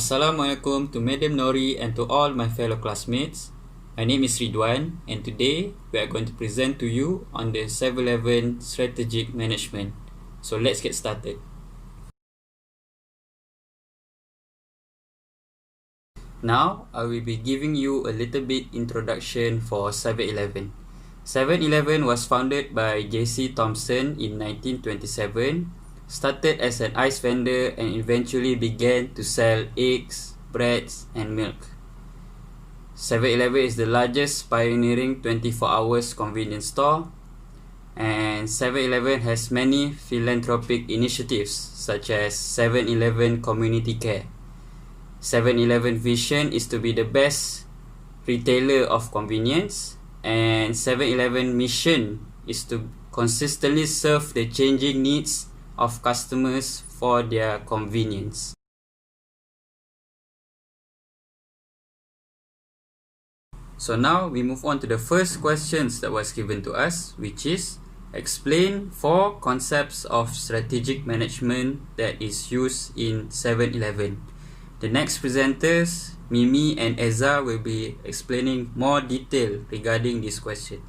Assalamualaikum to Madam Nori and to all my fellow classmates. My name is Ridwan and today we are going to present to you on the 7-Eleven Strategic Management. So let's get started. Now I will be giving you a little bit introduction for 7-Eleven. 7-Eleven was founded by J.C. Thomson in 1927, started as an ice vendor and eventually began to sell eggs, breads and milk. 7-Eleven is the largest pioneering 24 hours convenience store, and 7-Eleven has many philanthropic initiatives such as 7-Eleven Community Care. 7-Eleven vision is to be the best retailer of convenience, and 7-Eleven mission is to consistently serve the changing needs of customers for their convenience. So now we move on to the first questions that was given to us, which is explain 4 concepts of strategic management that is used in 7-Eleven. The next presenters, Mimi and Eza, will be explaining more detail regarding this question.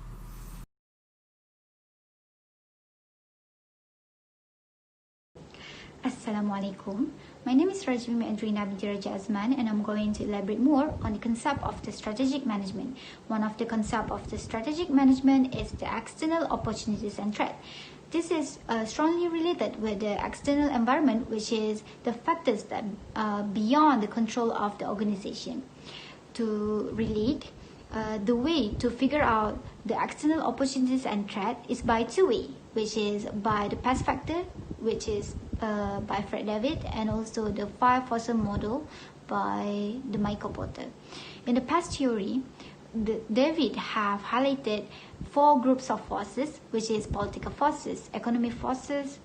Assalamualaikum. My name is Rajmi Adrina binti Raja Azman, and I'm going to elaborate more on the concept of the strategic management. One of the concepts of the strategic management is the external opportunities and threat. This is strongly related with the external environment, which is the factors that beyond the control of the organization. To relate, the way to figure out the external opportunities and threat is by 2 ways, which is by the PASS factor, which is by Fred David, and also the 5 forces model by the Michael Porter. In the PASS theory, David have highlighted 4 groups of forces, which is political forces, economic forces,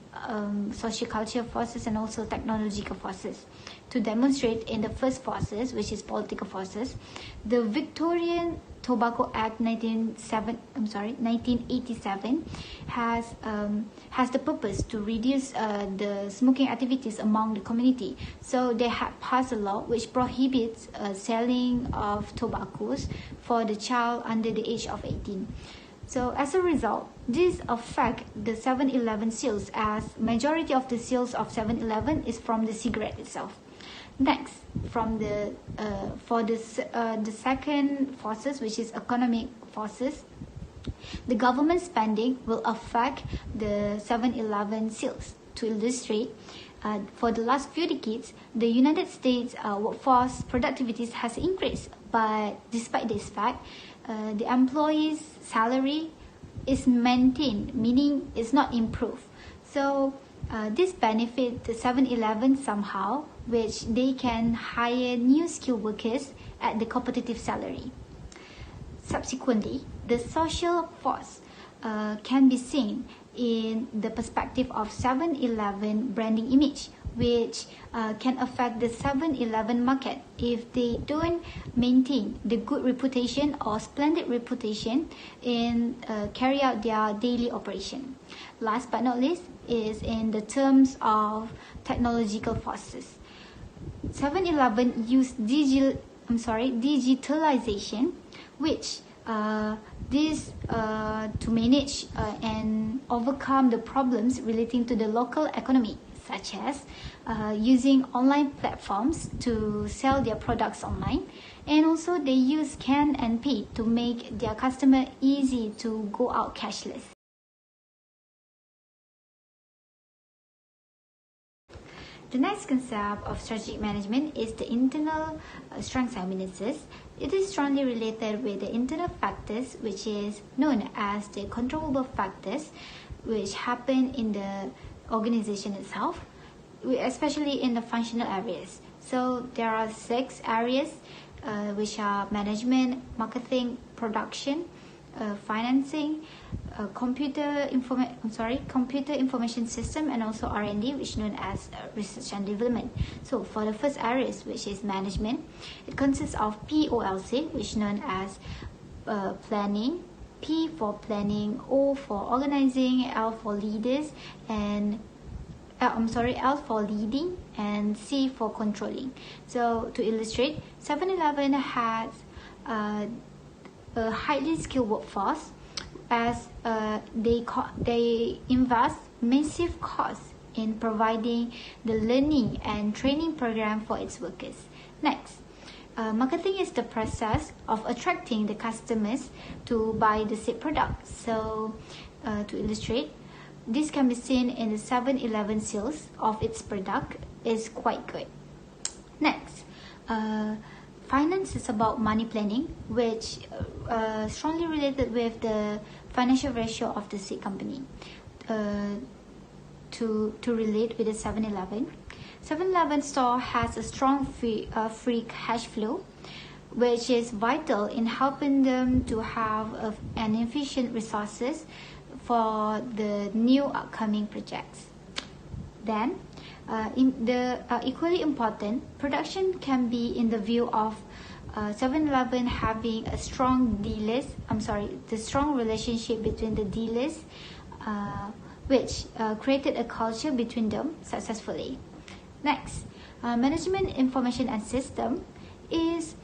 socio-cultural forces, and also technological forces. To demonstrate in the first forces, which is political forces, the Victorian Tobacco Act 1987 has the purpose to reduce the smoking activities among the community. So they have passed a law which prohibits selling of tobaccos for the child under the age of 18. So as a result, this affect the 7-Eleven sales, as majority of the sales of 7-Eleven is from the cigarette itself. Next, from the second forces, which is economic forces, the government spending will affect the 7-Eleven sales. To illustrate, for the last few decades, the United States workforce productivity has increased, but despite this fact, the employees' salary is maintained, meaning it's not improved. So this benefits the 7-Eleven somehow, which they can hire new skilled workers at the competitive salary. Subsequently, the social force can be seen in the perspective of 7-Eleven branding image, which can affect the 7-Eleven market if they don't maintain the good reputation or splendid reputation in carry out their daily operation. Last but not least is in the terms of technological forces. 7-Eleven use digitalization, which this to manage and overcome the problems relating to the local economy, such as using online platforms to sell their products online, and also they use scan and pay to make their customer easy to go out cashless. The next concept of strategic management is the internal strengths and weaknesses. It is strongly related with the internal factors, which is known as the controllable factors, which happen in the organization itself, especially in the functional areas. So there are 6 areas, which are management, marketing, production, financing, computer information system, and also R&D, which is known as research and development. So for the first areas, which is management, it consists of POLC, which is known as planning, P for planning, O for organizing, L for leaders, and L for leading and C for controlling. So to illustrate, 7-Eleven has a highly skilled workforce as they invest massive costs in providing the learning and training program for its workers. Next, marketing is the process of attracting the customers to buy the said product. So to illustrate, this can be seen in the 7-Eleven sales of its product is quite good. Next, finance is about money planning, which strongly related with the financial ratio of the said company. To relate with the 7-Eleven, 7-Eleven store has a strong free cash flow, which is vital in helping them to have an efficient resources for the new upcoming projects. Then, in the equally important, production can be in the view of 7-Eleven having a strong the strong relationship between the dealers, which created a culture between them successfully. Next, management information and system is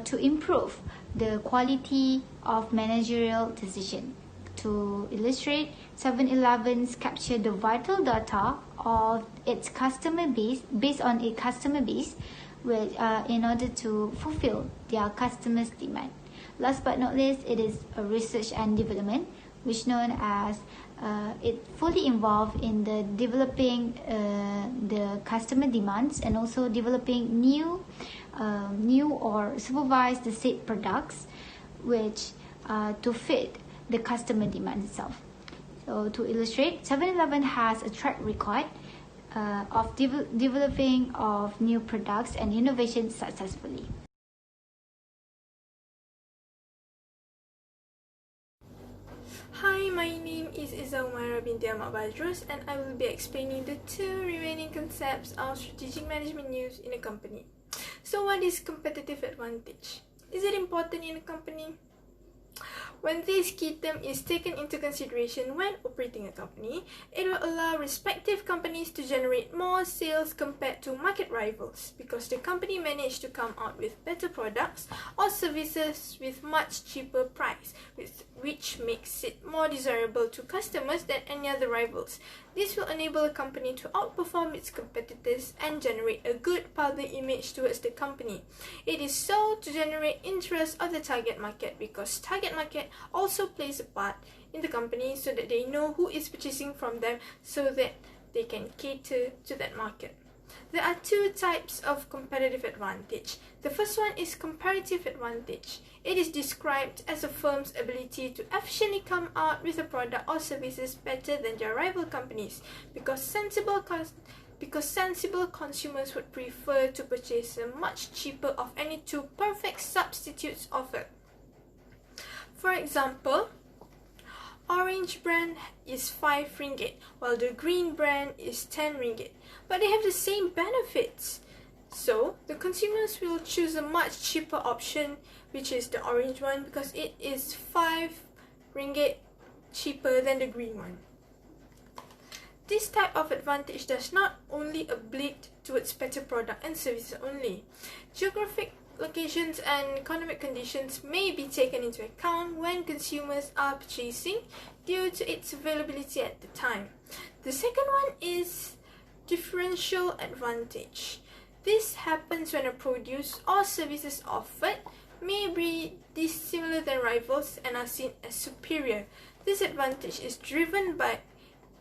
to improve the quality of managerial decision. To illustrate, 7-Eleven's capture the vital data of its customer base based on a customer base in order to fulfill their customers' demand. Last but not least, it is a research and development, which known as it fully involved in the developing the customer demands and also developing new or supervise the said products which to fit the customer demand itself. So to illustrate, 7-Eleven has a track record of developing of new products and innovations successfully. Hi, my name is Iza Umaira binti Ahmad Badrus, and I will be explaining the two remaining concepts of strategic management use in a company. So what is competitive advantage? Is it important in a company? When this key term is taken into consideration when operating a company, it will allow respective companies to generate more sales compared to market rivals because the company managed to come out with better products or services with much cheaper price, which makes it more desirable to customers than any other rivals. This will enable a company to outperform its competitors and generate a good public image towards the company. It is so to generate interest of the target market because target market also plays a part in the company so that they know who is purchasing from them so that they can cater to that market. There are two types of competitive advantage. The first one is comparative advantage. It is described as a firm's ability to efficiently come out with a product or services better than their rival companies because sensible consumers would prefer to purchase a much cheaper of any two perfect substitutes offered. For example, orange brand is 5 ringgit while the green brand is 10 ringgit, but they have the same benefits. So the consumers will choose a much cheaper option, which is the orange one, because it is 5 ringgit cheaper than the green one. This type of advantage does not only oblique towards better product and services only. Geographic locations and economic conditions may be taken into account when consumers are purchasing due to its availability at the time. The second one is differential advantage. This happens when a produce or services offered may be dissimilar than rivals and are seen as superior. This advantage is driven by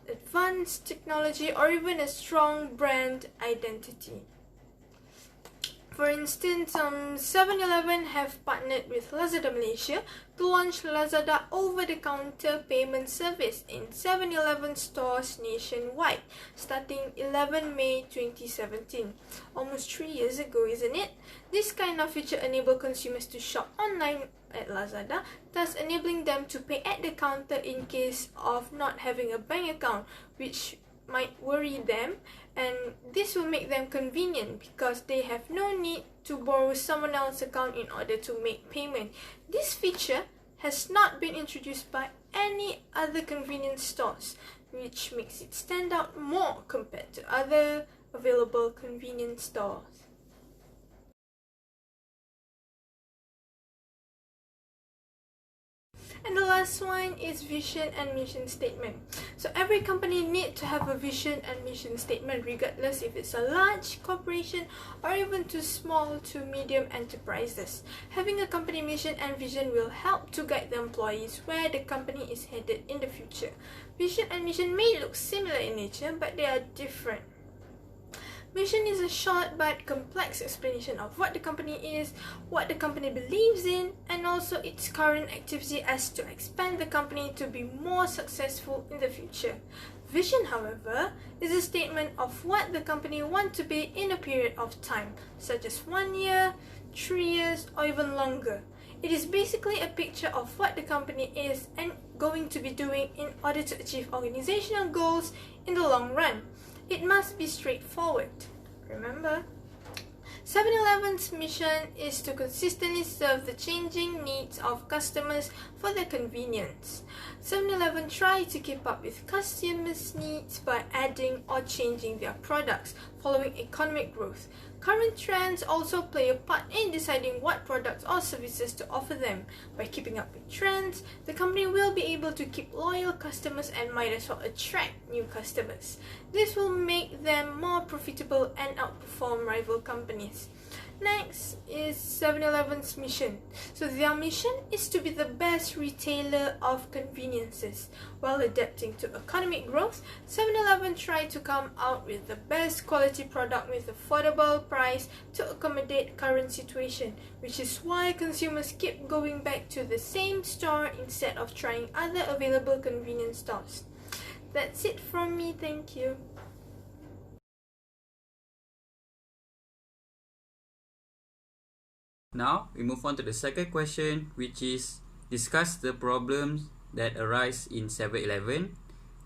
advanced technology or even a strong brand identity. For instance, 7-Eleven have partnered with Lazada Malaysia to launch Lazada over-the-counter payment service in 7-Eleven stores nationwide, starting 11 May 2017. Almost 3 years ago, isn't it? This kind of feature enables consumers to shop online at Lazada, thus enabling them to pay at the counter in case of not having a bank account, which might worry them, and this will make them convenient because they have no need to borrow someone else's account in order to make payment. This feature has not been introduced by any other convenience stores. which makes it stand out more compared to other available convenience stores. And the last one is vision and mission statement. So every company needs to have a vision and mission statement, regardless if it's a large corporation or even too small to medium enterprises. Having a company mission and vision will help to guide the employees where the company is headed in the future. Vision and mission may look similar in nature, but they are different. Mission is a short but complex explanation of what the company is, what the company believes in, and also its current activity as to expand the company to be more successful in the future. Vision, however, is a statement of what the company wants to be in a period of time, such as 1 year, 3 years, or even longer. It is basically a picture of what the company is and going to be doing in order to achieve organizational goals in the long run. It must be straightforward. Remember, 7-Eleven's mission is to consistently serve the changing needs of customers for their convenience. 7-Eleven try to keep up with customers' needs by adding or changing their products following economic growth. Current trends also play a part in deciding what products or services to offer them. By keeping up with trends, the company will be able to keep loyal customers and might as well attract new customers. This will make them more profitable and outperform rival companies. Next is 7-Eleven's mission. So their mission is to be the best retailer of conveniences. While adapting to economic growth, 7-Eleven tried to come out with the best quality product with affordable price to accommodate current situation, which is why consumers keep going back to the same store instead of trying other available convenience stores. That's it from me, thank you. Now, we move on to the second question, which is discuss the problems that arise in 7-Eleven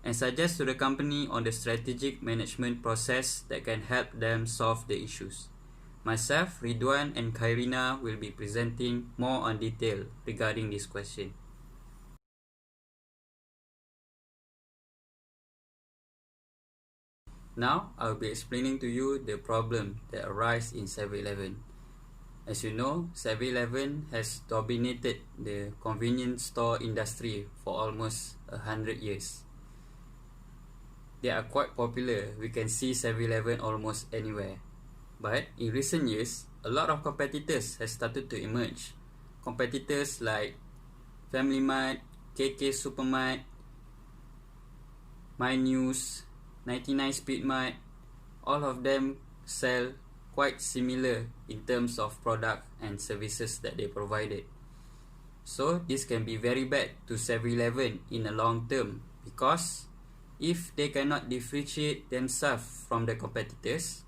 and suggest to the company on the strategic management process that can help them solve the issues. Myself, Ridwan and Khairina will be presenting more on detail regarding this question. Now, I will be explaining to you the problem that arise in 7-Eleven. As you know, 7-Eleven has dominated the convenience store industry for almost 100 years. They are quite popular. We can see 7-Eleven almost anywhere. But in recent years, a lot of competitors have started to emerge. Competitors like Family Mart, KK Supermart, My News, 99 Speed Mart, all of them sell quite similar in terms of product and services that they provided. So this can be very bad to 7-Eleven in the long term, because if they cannot differentiate themselves from the competitors,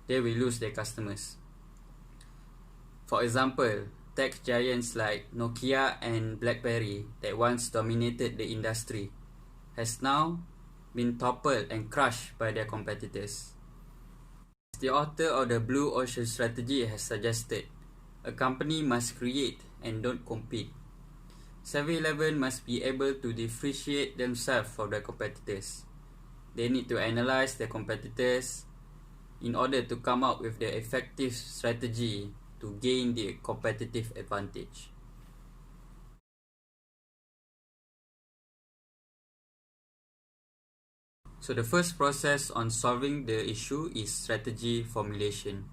they will lose their customers. For example, tech giants like Nokia and BlackBerry that once dominated the industry has now been toppled and crushed by their competitors. The author of the Blue Ocean Strategy has suggested, a company must create and don't compete. 7-Eleven must be able to differentiate themselves from their competitors. They need to analyze their competitors in order to come up with the effective strategy to gain the competitive advantage. So the first process on solving the issue is strategy formulation.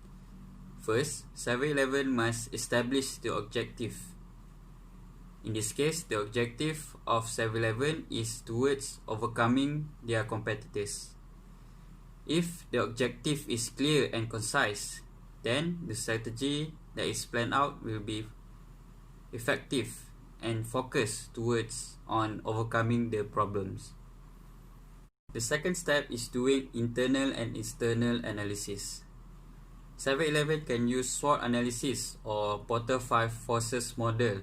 First, 7-Eleven must establish the objective. In this case, the objective of 7-Eleven is towards overcoming their competitors. If the objective is clear and concise, then the strategy that is planned out will be effective and focused towards on overcoming the problems. The second step is doing internal and external analysis. 7-Eleven can use SWOT analysis or Porter 5 Forces model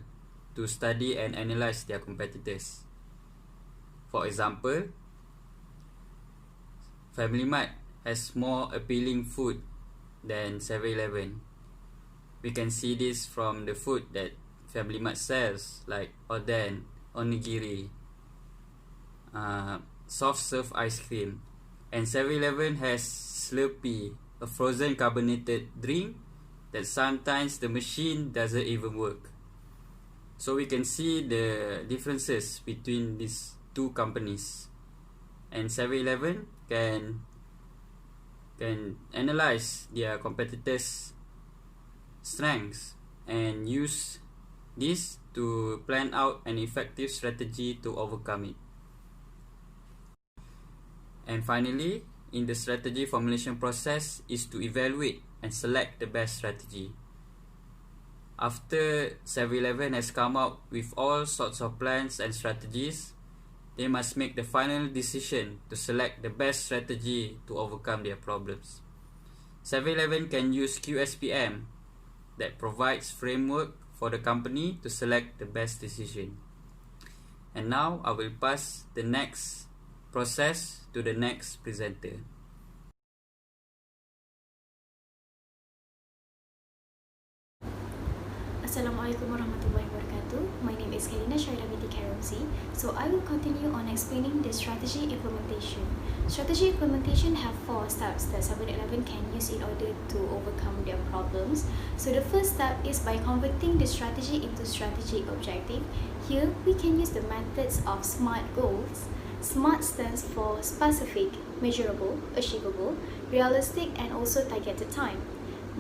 to study and analyze their competitors. For example, Family Mart has more appealing food than 7-Eleven. We can see this from the food that Family Mart sells, like oden, onigiri, soft serve ice cream, and 7-Eleven has Slurpee, a frozen carbonated drink that sometimes the machine doesn't even work. So we can see the differences between these two companies, and 7-Eleven can analyze their competitors' strengths and use this to plan out an effective strategy to overcome it. And finally, in the strategy formulation process is to evaluate and select the best strategy. After 7-Eleven has come up with all sorts of plans and strategies, they must make the final decision to select the best strategy to overcome their problems. 7-Eleven can use QSPM that provides framework for the company to select the best decision. And now I will pass the next process to the next presenter. Assalamualaikum warahmatullahi wabarakatuh. My name is Kalina Sharida binti Karamzi. So I will continue on explaining the strategy implementation. Strategy implementation have 4 steps that 7-Eleven can use in order to overcome their problems. So the first step is by converting the strategy into strategic objective. Here we can use the methods of SMART goals. SMART stands for specific, measurable, achievable, realistic, and also targeted time.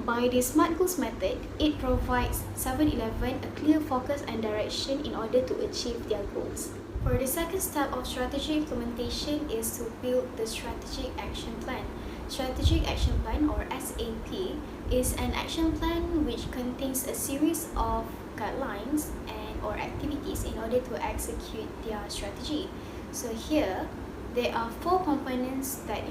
By the SMART goals method, it provides 7-Eleven a clear focus and direction in order to achieve their goals. For the second step of strategy implementation is to build the strategic action plan. Strategic action plan, or SAP, is an action plan which contains a series of guidelines and or activities in order to execute their strategy. So here, there are 4 components that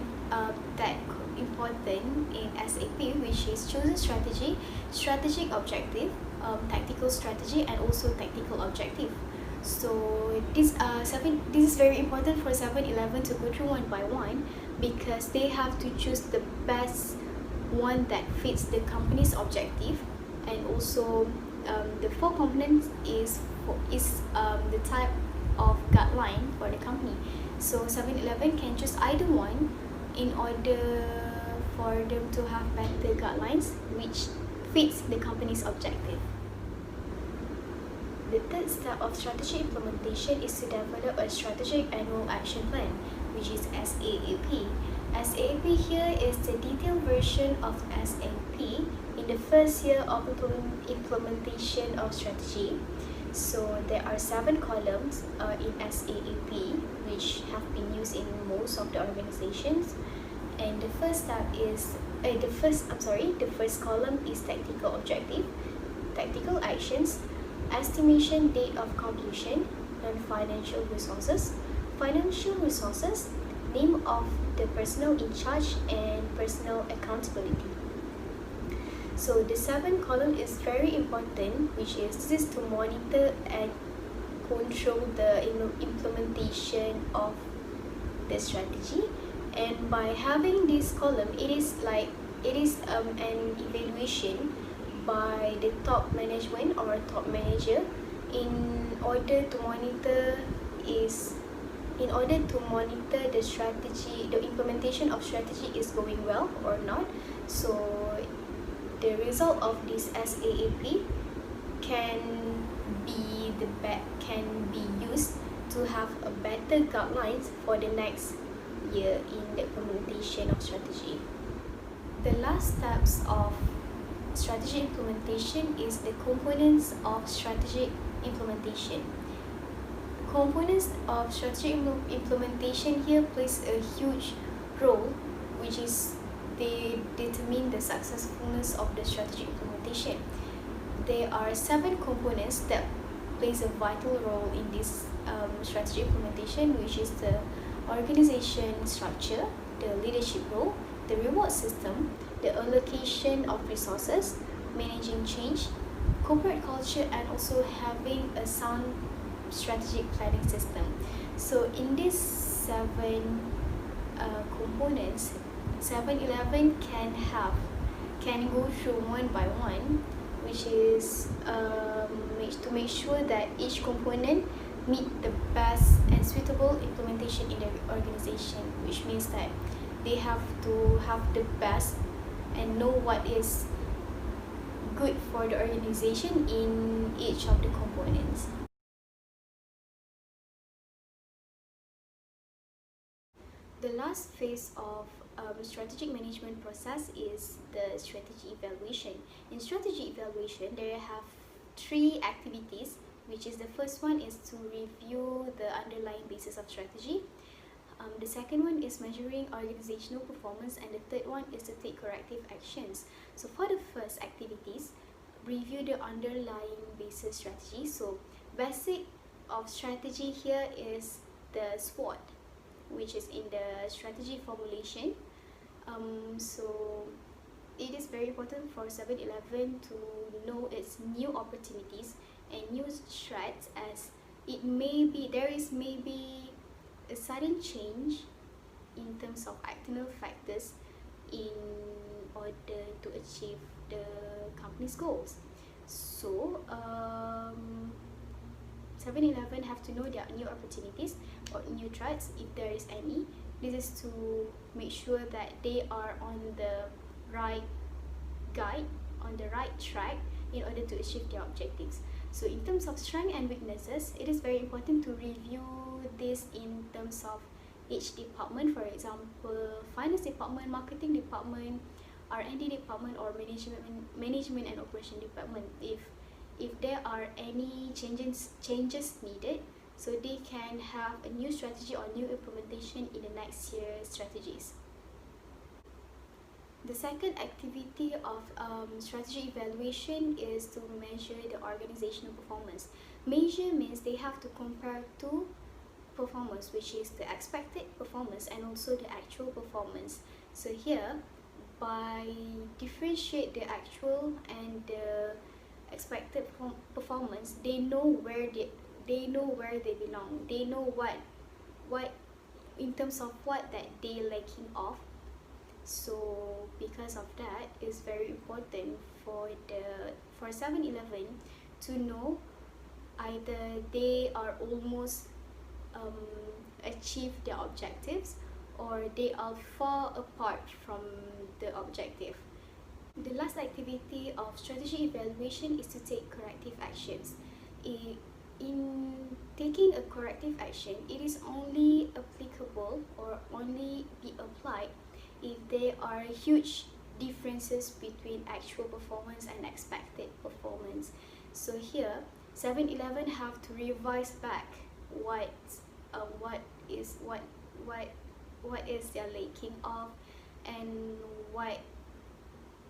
important in SAP, which is chosen strategy, strategic objective, tactical strategy, and also tactical objective. So this is very important for 7-Eleven to go through one by one, because they have to choose the best one that fits the company's objective, and also the 4 components is the type of guideline for the company. So 7-Eleven can choose either one in order for them to have better guidelines which fits the company's objective. The third step of strategy implementation is to develop a strategic annual action plan, which is SAAP. SAAP here is the detailed version of SAP in the first year of implementation of strategy. So there are 7 columns in SAAP which have been used in most of the organizations. And the first step is the first column is tactical objective, tactical actions, estimation date of completion, and financial resources. Financial resources, name of the personnel in charge, and personal accountability. So the 7th column is very important, which is to monitor and control the implementation of the strategy. And by having this column, it is an evaluation by the top management or top manager in order to monitor the strategy, the implementation of strategy is going well or not. So the result of this SAAP can be used to have a better guidelines for the next year in the implementation of strategy. The last steps of strategy implementation is the components of strategy implementation. Components of strategy implementation here plays a huge role, which is they determine the successfulness of the strategy implementation. There are 7 components that plays a vital role in this strategy implementation, which is the organization structure, the leadership role, the reward system, the allocation of resources, managing change, corporate culture, and also having a sound strategic planning system. So in these 7 components, 7-Eleven can go through one by one, which is to make sure that each component meet the best and suitable implementation in the organization, which means that they have to have the best and know what is good for the organization in each of the components. The last phase of strategic management process is the strategy evaluation. In strategy evaluation, there have 3 activities, which is the first one is to review the underlying basis of strategy. The second one is measuring organizational performance, and the third one is to take corrective actions. So for the first activities, review the underlying basis strategy. So basic of strategy here is the SWOT, which is in the strategy formulation. So it is very important for 7-Eleven to know its new opportunities and new threats, as there is maybe a sudden change in terms of external factors in order to achieve the company's goals. So 7-Eleven have to know their new opportunities or new threats, if there is any. This is to make sure that they are on the right guide, on the right track in order to achieve their objectives. So in terms of strengths and weaknesses, it is very important to review this in terms of each department. For example, finance department, marketing department, R&D department, or management and operation department. If there are any changes needed, so they can have a new strategy or new implementation in the next year's strategies. The second activity of strategy evaluation is to measure the organizational performance. Measure means they have to compare 2 performance, which is the expected performance and also the actual performance. So here, by differentiate the actual and the expected performance, they know where they belong. They know what in terms of what that they lacking of. So because of that, it's very important for 7-Eleven to know either they are almost achieve their objectives, or they are far apart from the objective. The last activity of strategy evaluation is to take corrective actions. In taking a corrective action, it is only applicable or only be applied if there are huge differences between actual performance and expected performance. So here, 7-Eleven have to revise back what is their lacking of, and what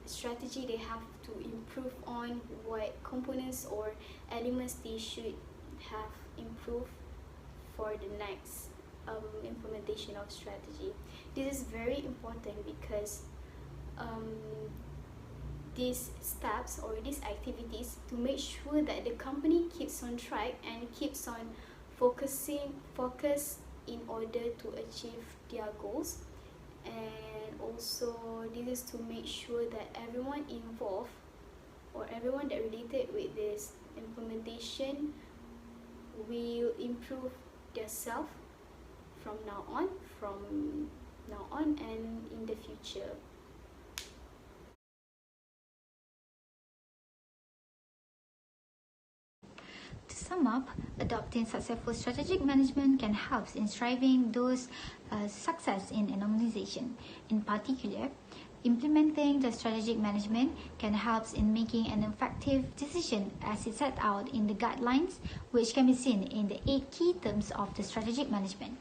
strategy they have to improve on, what components or elements they should have improved for the next implementation of strategy. This is very important because these steps or these activities to make sure that the company keeps on track and keeps on focus in order to achieve their goals. And also this is to make sure that everyone involved or everyone that related with this implementation will improve their self from now on and in the future. To sum up, adopting successful strategic management can help in striving those success in an organization. In particular, implementing the strategic management can help in making an effective decision as it set out in the guidelines, which can be seen in the 8 key terms of the strategic management.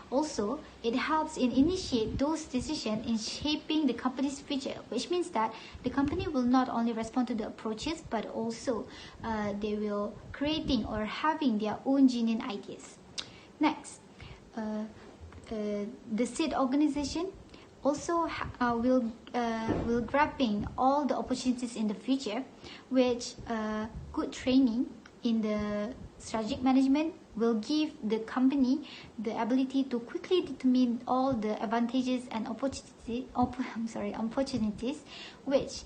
Also, it helps in initiate those decisions in shaping the company's future, which means that the company will not only respond to the approaches, but also they will creating or having their own genuine ideas. Next, the said organization also will grabbing all the opportunities in the future, which good training in the strategic management will give the company the ability to quickly determine all the advantages and opportunities which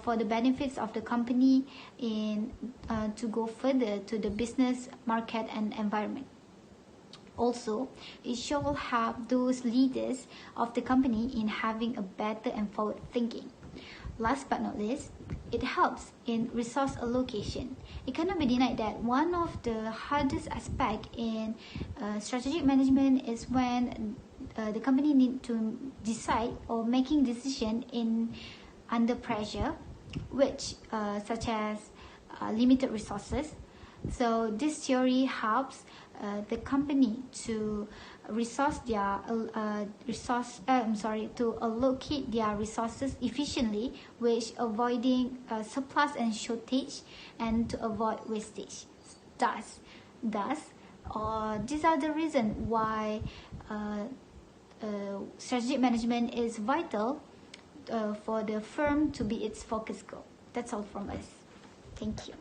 for the benefits of the company in to go further to the business, market and environment. Also, it should help those leaders of the company in having a better and forward thinking. Last but not least, it helps in resource allocation. It cannot be denied that one of the hardest aspects in strategic management is when the company need to decide or making decision in under pressure, which such as limited resources. So this theory helps the company to to allocate their resources efficiently, which avoiding surplus and shortage, and to avoid wastage. Thus, these are the reasons why strategic management is vital for the firm to be its focus goal. That's all from us. Thank you.